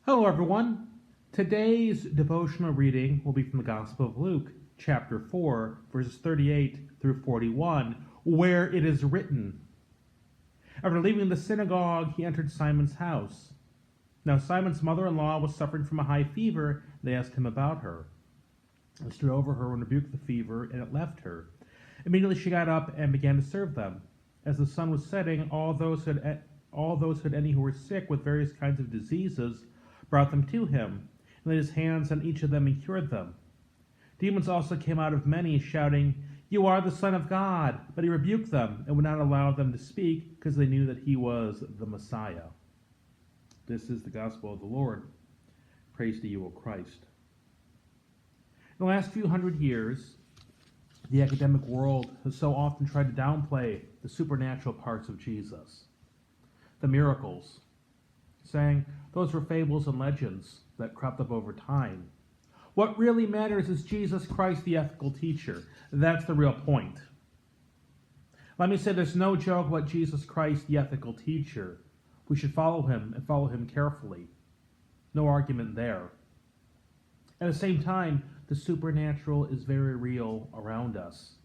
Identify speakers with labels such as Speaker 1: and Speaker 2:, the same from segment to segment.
Speaker 1: Hello, everyone. Today's devotional reading will be from the Gospel of Luke, chapter 4, verses 38 through 41, where it is written, "After leaving the synagogue, he entered Simon's house. Now Simon's mother-in-law was suffering from a high fever. They asked him about her. He stood over her and rebuked the fever, and it left her. Immediately she got up and began to serve them. As the sun was setting, all those who had any who were sick with various kinds of diseases brought them to him, and laid his hands on each of them and cured them. Demons also came out of many, shouting, 'You are the Son of God!' But he rebuked them and would not allow them to speak, because they knew that he was the Messiah." This is the gospel of the Lord. Praise to you, O Christ. In the last few hundred years, the academic world has so often tried to downplay the supernatural parts of Jesus, the miracles, saying those were fables and legends that cropped up over time. What really matters is Jesus Christ, the ethical teacher. That's the real point. Let me say there's no joke about Jesus Christ, the ethical teacher. We should follow him and follow him carefully. No argument there. At the same time, the supernatural is very real around us.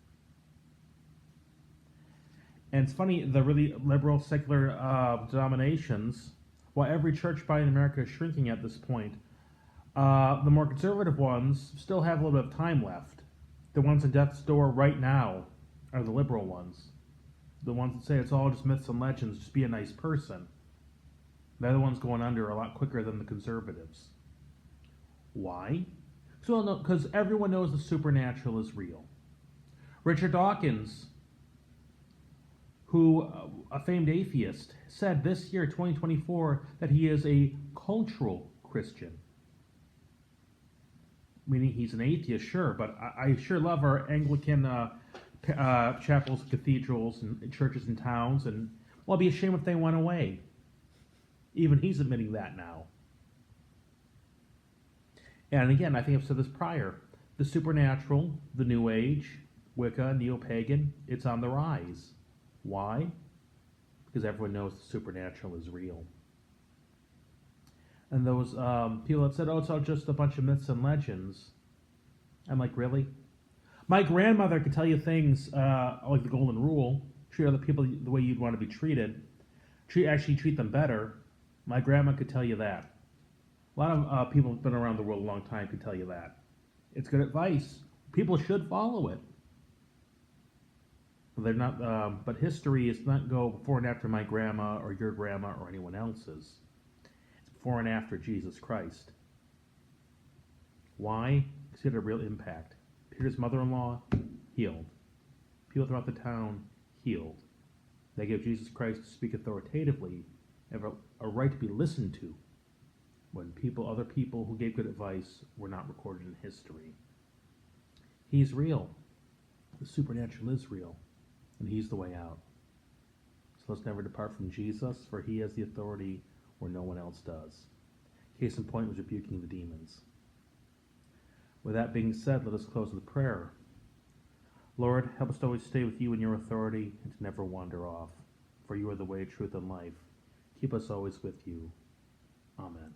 Speaker 1: And it's funny, the really liberal, secular denominations, while every church body in America is shrinking at this point, the more conservative ones still have a little bit of time left. The ones at death's door right now are the liberal ones. The ones that say it's all just myths and legends, just be a nice person. They're the ones going under a lot quicker than the conservatives. Why? Because everyone knows the supernatural is real. Richard Dawkins, who, a famed atheist, said this year, 2024, that he is a cultural Christian. Meaning he's an atheist, sure, but I sure love our Anglican chapels, cathedrals, and churches and towns, and well, I'd be ashamed if they went away. Even he's admitting that now. And again, I think I've said this prior. The supernatural, the New Age, Wicca, Neo-Pagan, it's on the rise. Why? Because everyone knows the supernatural is real. And those people that said, oh, it's all just a bunch of myths and legends. I'm like, really? My grandmother could tell you things like the golden rule, treat other people the way you'd want to be treated, actually treat them better. My grandma could tell you that. A lot of people who've been around the world a long time could tell you that. It's good advice. People should follow it. They're not, but history is not go before and after my grandma or your grandma or anyone else's. It's before and after Jesus Christ. Why? Because he had a real impact. Peter's mother-in-law, healed. People throughout the town, healed. They gave Jesus Christ to speak authoritatively, have a right to be listened to, when other people who gave good advice were not recorded in history. He's real. The supernatural is real. And he's the way out. So let's never depart from Jesus, for he has the authority where no one else does. Case in point was rebuking the demons. With that being said, let us close with a prayer. Lord, help us to always stay with you in your authority and to never wander off. For you are the way, truth, and life. Keep us always with you. Amen.